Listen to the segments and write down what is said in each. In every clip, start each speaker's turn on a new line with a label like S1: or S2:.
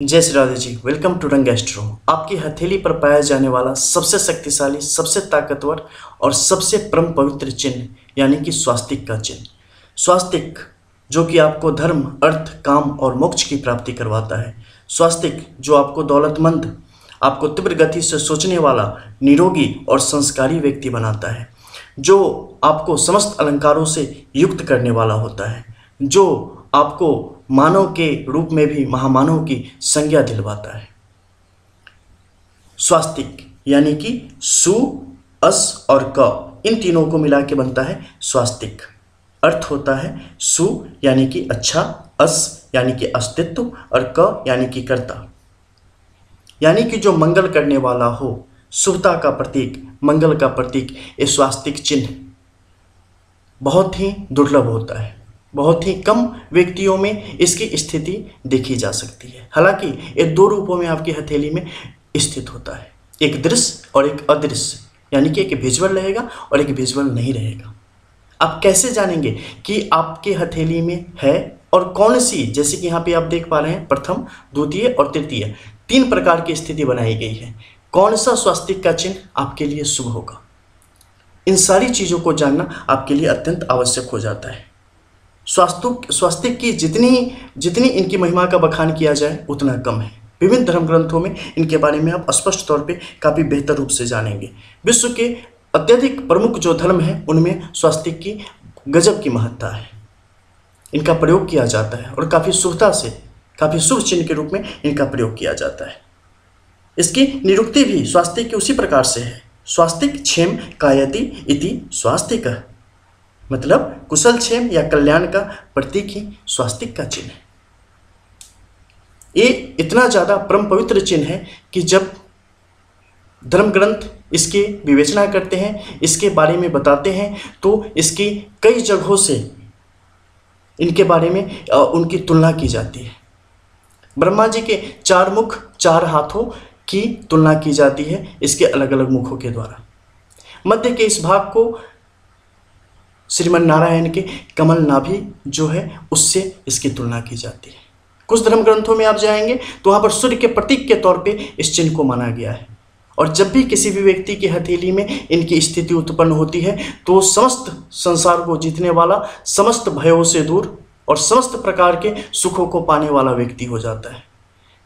S1: जय Shri Radhe ji. Welcome to रंग astro. आपकी हथेली पर पाया जाने वाला सबसे शक्तिशाली, सबसे ताकतवर और सबसे परम पवित्र चिन्ह यानी कि स्वास्तिक का चिन्ह। स्वास्तिक जो कि आपको धर्म, अर्थ, काम और मोक्ष की प्राप्ति करवाता है। स्वास्तिक जो आपको दौलतमंद, आपको तीव्र गति से सोचने वाला, निरोगी और संस्कारी व्यक्ति बनाता है। जो आपको समस्त अलंकारों से युक्त करने वाला होता है। जो आपको मानव के रूप में भी महामानव की संज्ञा दिलवाता है। स्वास्तिक यानी कि सु, अस और क, इन तीनों को मिला के बनता है स्वास्तिक। अर्थ होता है सु यानी कि अच्छा, अस यानी कि अस्तित्व और क यानी कि कर्ता, यानी कि जो मंगल करने वाला हो, शुभता का प्रतीक, मंगल का प्रतीक। ये स्वास्तिक चिन्ह बहुत ही दुर्लभ होता है। बहुत ही कम व्यक्तियों में इसकी स्थिति देखी जा सकती है। हालांकि ये दो रूपों में आपकी हथेली में स्थित होता है, एक दृश्य और एक अदृश्य, यानी कि एक विजुअल रहेगा और एक विजुअल नहीं रहेगा। आप कैसे जानेंगे कि आपके हथेली में है और कौन सी, जैसे कि यहाँ पे आप देख पा रहे हैं प्रथम, द्वितीय और तृतीय, 3 प्रकार की स्थिति बनाई गई है। कौन सा स्वास्तिक का चिन्ह आपके लिए शुभ होगा, इन सारी चीज़ों को जानना आपके लिए अत्यंत आवश्यक हो जाता है। स्वास्तिक की जितनी इनकी महिमा का बखान किया जाए उतना कम है। विभिन्न धर्म ग्रंथों में इनके बारे में आप स्पष्ट तौर पे काफ़ी बेहतर रूप से जानेंगे। विश्व के अत्यधिक प्रमुख जो धर्म है उनमें स्वास्तिक की गजब की महत्ता है। इनका प्रयोग किया जाता है और काफ़ी शुभता से, काफ़ी शुभ चिन्ह के रूप में इनका प्रयोग किया जाता है। इसकी निरुक्ति भी स्वास्तिक की उसी प्रकार से है। स्वास्तिक क्षेम कायति इति स्वास्तिक, मतलब कुशल क्षेम या कल्याण का प्रतीक ही स्वास्तिक का चिन्ह है। ये इतना ज़्यादा परम पवित्र चिन्ह है कि जब धर्म ग्रंथ इसकी विवेचना करते हैं, इसके बारे में बताते हैं, तो इसकी कई जगहों से इनके बारे में उनकी तुलना की जाती है। ब्रह्मा जी के 4 मुख, 4 हाथों की तुलना की जाती है इसके अलग अलग मुखों के द्वारा। मध्य के इस भाग को श्रीमन नारायण के कमल नाभि जो है उससे इसकी तुलना की जाती है। कुछ धर्म ग्रंथों में आप जाएंगे तो वहाँ पर सूर्य के प्रतीक के तौर पे इस चिन्ह को माना गया है। और जब भी किसी भी व्यक्ति की हथेली में इनकी स्थिति उत्पन्न होती है तो समस्त संसार को जीतने वाला, समस्त भयों से दूर और समस्त प्रकार के सुखों को पाने वाला व्यक्ति हो जाता है,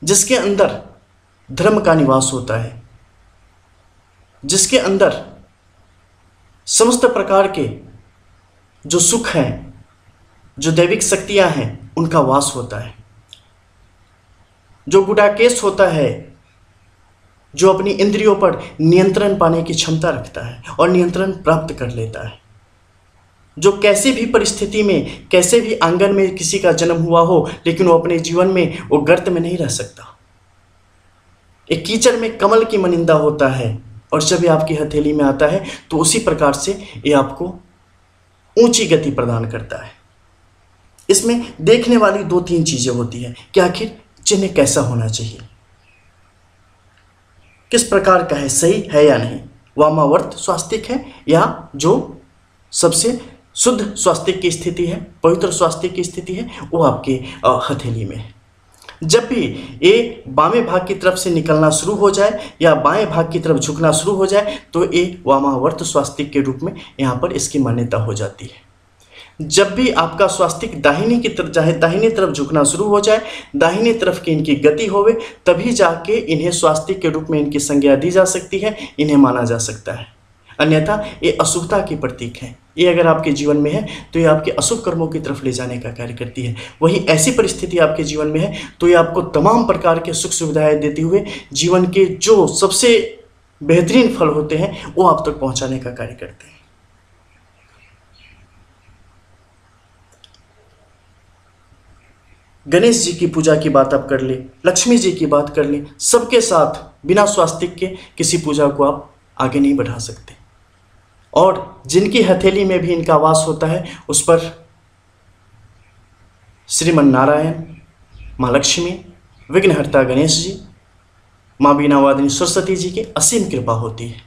S1: जिसके अंदर धर्म का निवास होता है, जिसके अंदर समस्त प्रकार के जो सुख हैं, जो दैविक शक्तियां हैं, उनका वास होता है। जो गुडाकेश होता है, जो अपनी इंद्रियों पर नियंत्रण पाने की क्षमता रखता है और नियंत्रण प्राप्त कर लेता है। जो कैसे भी परिस्थिति में, कैसे भी आंगन में किसी का जन्म हुआ हो, लेकिन वो अपने जीवन में वो गर्त में नहीं रह सकता। एक कीचड़ में कमल की मनिंदा होता है और जब ये आपकी हथेली में आता है तो उसी प्रकार से ये आपको ऊंची गति प्रदान करता है। इसमें देखने वाली 2-3 चीजें होती हैं कि आखिर चिन्ह कैसा होना चाहिए, किस प्रकार का है, सही है या नहीं, वामावर्त स्वास्तिक है या जो सबसे शुद्ध स्वास्तिक की स्थिति है, पवित्र स्वास्तिक की स्थिति है, वो आपके हथेली में है। जब भी ये बाएं भाग की तरफ से निकलना शुरू हो जाए या बाएं भाग की तरफ झुकना शुरू हो जाए तो ये वामावर्त स्वास्तिक के रूप में यहाँ पर इसकी मान्यता हो जाती है। जब भी आपका स्वास्तिक दाहिनी तरफ झुकना शुरू हो जाए, दाहिनी तरफ की इनकी गति होवे, तभी जाके इन्हें स्वास्तिक के रूप में इनकी संज्ञा दी जा सकती है, इन्हें माना जा सकता है। अन्यथा ये अशुभता की प्रतीक है। ये अगर आपके जीवन में है तो ये आपके अशुभ कर्मों की तरफ ले जाने का कार्य करती है। वही ऐसी परिस्थिति आपके जीवन में है तो ये आपको तमाम प्रकार के सुख सुविधाएं देते हुए जीवन के जो सबसे बेहतरीन फल होते हैं वो आप तक पहुंचाने का कार्य करते हैं। गणेश जी की पूजा की बात आप कर ले, लक्ष्मी जी की बात कर ले, सबके साथ बिना स्वास्तिक के किसी पूजा को आप आगे नहीं बढ़ा सकते। और जिनकी हथेली में भी इनका वास होता है उस पर श्रीमन नारायण, माँ लक्ष्मी, विघ्नहर्ता गणेश जी, माँ बीनावादिनी सरस्वती जी की असीम कृपा होती है।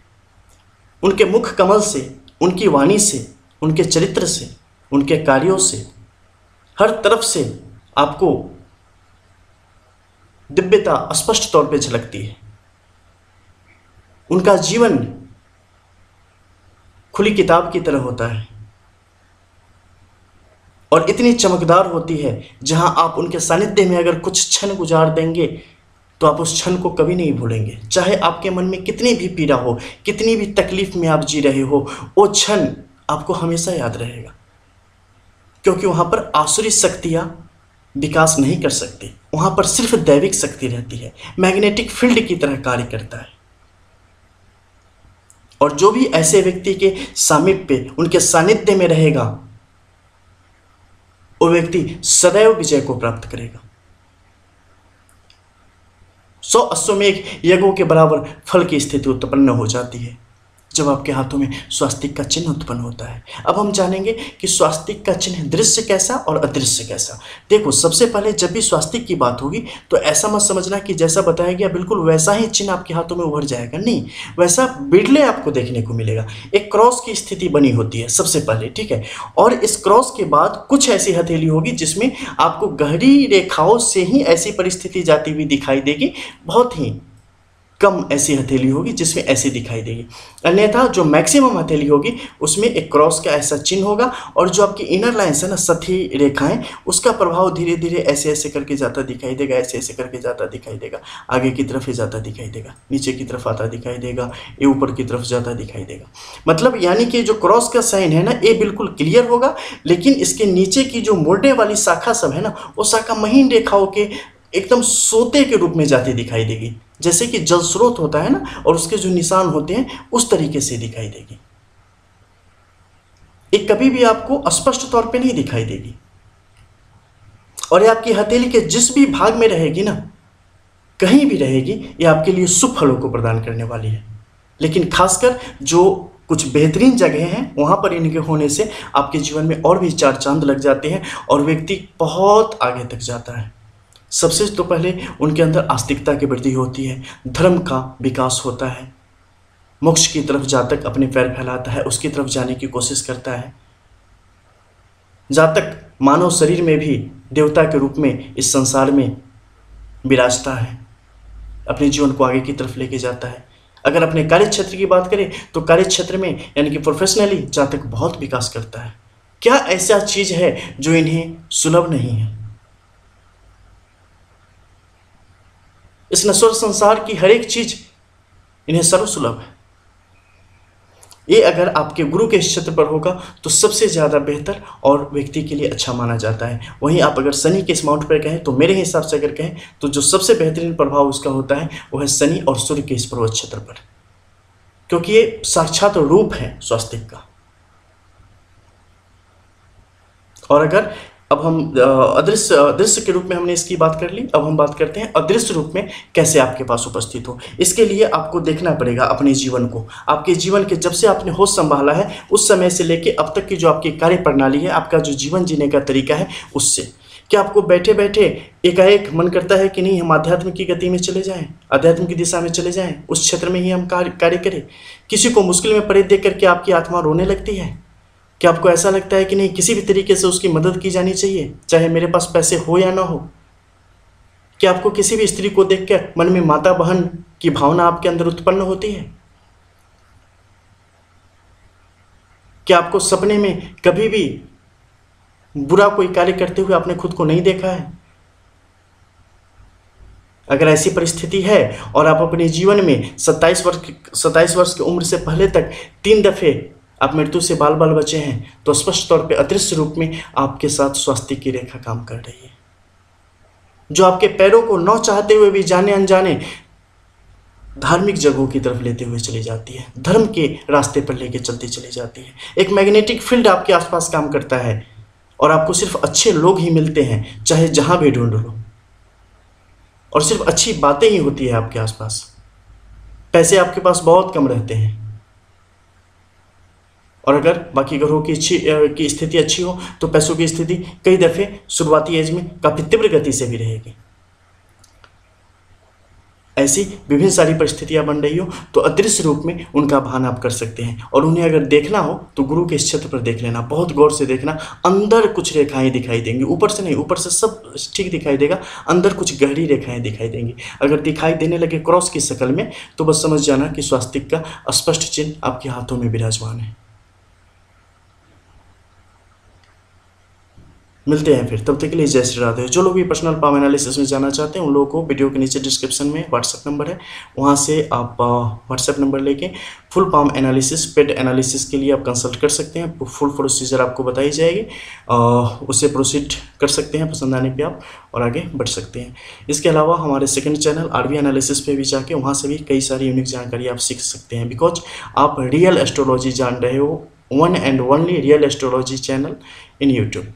S1: उनके मुख कमल से, उनकी वाणी से, उनके चरित्र से, उनके कार्यों से, हर तरफ से आपको दिव्यता स्पष्ट तौर पे झलकती है। उनका जीवन खुली किताब की तरह होता है और इतनी चमकदार होती है, जहां आप उनके सानिध्य में अगर कुछ क्षण गुजार देंगे तो आप उस क्षण को कभी नहीं भूलेंगे। चाहे आपके मन में कितनी भी पीड़ा हो, कितनी भी तकलीफ में आप जी रहे हो, वो क्षण आपको हमेशा याद रहेगा, क्योंकि वहां पर आसुरी शक्तियां विकास नहीं कर सकती। वहां पर सिर्फ दैविक शक्ति रहती है, मैग्नेटिक फील्ड की तरह कार्य करता है। और जो भी ऐसे व्यक्ति के सामीप्य, उनके सानिध्य में रहेगा, वो व्यक्ति सदैव विजय को प्राप्त करेगा। 100 अश्वमेघ यज्ञों के बराबर फल की स्थिति उत्पन्न हो जाती है जब आपके हाथों में स्वास्तिक का चिन्ह उत्पन्न होता है। अब हम जानेंगे कि स्वास्तिक का चिन्ह दृश्य कैसा और अदृश्य कैसा। देखो, सबसे पहले जब भी स्वास्तिक की बात होगी तो ऐसा मत समझना कि जैसा बताया गया बिल्कुल वैसा ही चिन्ह आपके हाथों में उभर जाएगा। नहीं, वैसा बिड़ले आपको देखने को मिलेगा। एक क्रॉस की स्थिति बनी होती है सबसे पहले, ठीक है। और इस क्रॉस के बाद कुछ ऐसी हथेली होगी जिसमें आपको गहरी रेखाओं से ही ऐसी परिस्थिति जाती हुई दिखाई देगी। बहुत ही कम ऐसी हथेली होगी जिसमें ऐसी दिखाई देगी। अन्यथा जो मैक्सिमम हथेली होगी उसमें एक क्रॉस का ऐसा चिन्ह होगा, और जो आपकी इनर लाइन्स है ना, सतही रेखाएं, उसका प्रभाव धीरे धीरे ऐसे ऐसे करके जाता दिखाई देगा, ऐसे ऐसे करके जाता दिखाई देगा, आगे की तरफ ही जाता दिखाई देगा, नीचे की तरफ आता दिखाई देगा, ये ऊपर की तरफ जाता दिखाई देगा। मतलब यानी कि जो क्रॉस का साइन है ना, ये बिल्कुल क्लियर होगा, लेकिन इसके नीचे की जो मोड़ने वाली शाखा सब है ना, वो शाखा महीन रेखाओं के एकदम सोते के रूप में जाती दिखाई देगी, जैसे कि जल स्रोत होता है ना, और उसके जो निशान होते हैं उस तरीके से दिखाई देगी। ये कभी भी आपको स्पष्ट तौर पे नहीं दिखाई देगी, और ये आपकी हथेली के जिस भी भाग में रहेगी ना, कहीं भी रहेगी, ये आपके लिए शुभ फलों को प्रदान करने वाली है। लेकिन खासकर जो कुछ बेहतरीन जगह हैं वहां पर इनके होने से आपके जीवन में और भी चार चांद लग जाते हैं और व्यक्ति बहुत आगे तक जाता है। सबसे तो पहले उनके अंदर आस्तिकता की वृद्धि होती है, धर्म का विकास होता है, मोक्ष की तरफ जहाँ तक अपने पैर फैलाता है उसकी तरफ जाने की कोशिश करता है, जहाँ तक मानव शरीर में भी देवता के रूप में इस संसार में विराजता है, अपने जीवन को आगे की तरफ लेके जाता है। अगर अपने कार्य क्षेत्र की बात करें तो कार्य क्षेत्र में यानी कि प्रोफेशनली जहाँ तक बहुत विकास करता है। क्या ऐसा चीज है जो इन्हें सुलभ नहीं है? इस नश्वर संसार की हर एक चीज इन्हें सर्वसुलभ है। ये अगर आपके गुरु के क्षेत्र पर होगा तो सबसे ज़्यादा बेहतर और व्यक्ति के लिए अच्छा माना जाता है। वहीं आप अगर शनि के इस माउंट पर कहें तो मेरे हिसाब से अगर कहें तो जो सबसे बेहतरीन प्रभाव उसका होता है वो है शनि और सूर्य के इस पर्वत क्षेत्र पर, क्योंकि ये साक्षात रूप है स्वास्तिक का। और अगर अब हम दृश्य के रूप में हमने इसकी बात कर ली, अब हम बात करते हैं अदृश्य रूप में कैसे आपके पास उपस्थित हो। इसके लिए आपको देखना पड़ेगा अपने जीवन को, आपके जीवन के जब से आपने होश संभाला है उस समय से लेके अब तक की जो आपकी कार्य प्रणाली है, आपका जो जीवन जीने का तरीका है, उससे क्या आपको बैठे बैठे एकाएक मन करता है कि नहीं हम आध्यात्म की गति में चले जाएं, आध्यात्म की दिशा में चले जाएं, उस क्षेत्र में ही हम कार्य करें। किसी को मुश्किल में पड़े देख करके आपकी आत्मा रोने लगती है? क्या आपको ऐसा लगता है कि नहीं किसी भी तरीके से उसकी मदद की जानी चाहिए, चाहे मेरे पास पैसे हो या ना हो? क्या आपको किसी भी स्त्री को देखकर मन में माता बहन की भावना आपके अंदर उत्पन्न होती है? क्या आपको सपने में कभी भी बुरा कोई कार्य करते हुए आपने खुद को नहीं देखा है? अगर ऐसी परिस्थिति है और आप अपने जीवन में 27 वर्ष की उम्र से पहले तक 3 दफे आप मृत्यु से बाल बाल बचे हैं, तो स्पष्ट तौर पे अदृश्य रूप में आपके साथ स्वास्तिक की रेखा काम कर रही है, जो आपके पैरों को न चाहते हुए भी जाने अनजाने धार्मिक जगहों की तरफ लेते हुए चली जाती है, धर्म के रास्ते पर लेके चलती चली जाती है। एक मैग्नेटिक फील्ड आपके आसपास काम करता है और आपको सिर्फ अच्छे लोग ही मिलते हैं, चाहे जहां भी ढूंढ लो, और सिर्फ अच्छी बातें ही होती है आपके आसपास। पैसे आपके पास बहुत कम रहते हैं, और अगर बाकी ग्रहों की स्थिति अच्छी हो तो पैसों की स्थिति कई दफे शुरुआती एज में काफी तीव्र गति से भी रहेगी। ऐसी विभिन्न सारी परिस्थितियां बन रही हो तो अदृश्य रूप में उनका भान आप कर सकते हैं। और उन्हें अगर देखना हो तो गुरु के इस क्षेत्र पर देख लेना, बहुत गौर से देखना। अंदर कुछ रेखाएं दिखाई देंगी, ऊपर से नहीं, ऊपर से सब ठीक दिखाई देगा, अंदर कुछ गहरी रेखाएं दिखाई देंगी। अगर दिखाई देने लगे क्रॉस की शक्ल में तो बस समझ जाना कि स्वास्तिक का स्पष्ट चिन्ह आपके हाथों में विराजमान है। मिलते हैं फिर, तब तक के लिए जय श्री राधे। जो लोग भी पर्सनल पाम एनालिसिस में जाना चाहते हैं उन लोगों को वीडियो के नीचे डिस्क्रिप्शन में व्हाट्सएप नंबर है, वहाँ से आप व्हाट्सएप नंबर लेके full palm analysis, paid analysis के लिए आप कंसल्ट कर सकते हैं। फुल प्रोसीजर आपको बताई जाएगी, उससे प्रोसीड कर सकते हैं, पसंद आने पे आप और आगे बढ़ सकते हैं। इसके अलावा हमारे सेकंड चैनल आरवी एनालिसिस पे भी जाके वहाँ से भी कई सारी यूनिक जानकारी आप सीख सकते हैं, बिकॉज आप रियल एस्ट्रोलॉजी जान रहे हो, one and only real astrology channel in YouTube.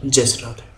S1: जय श्री राधे।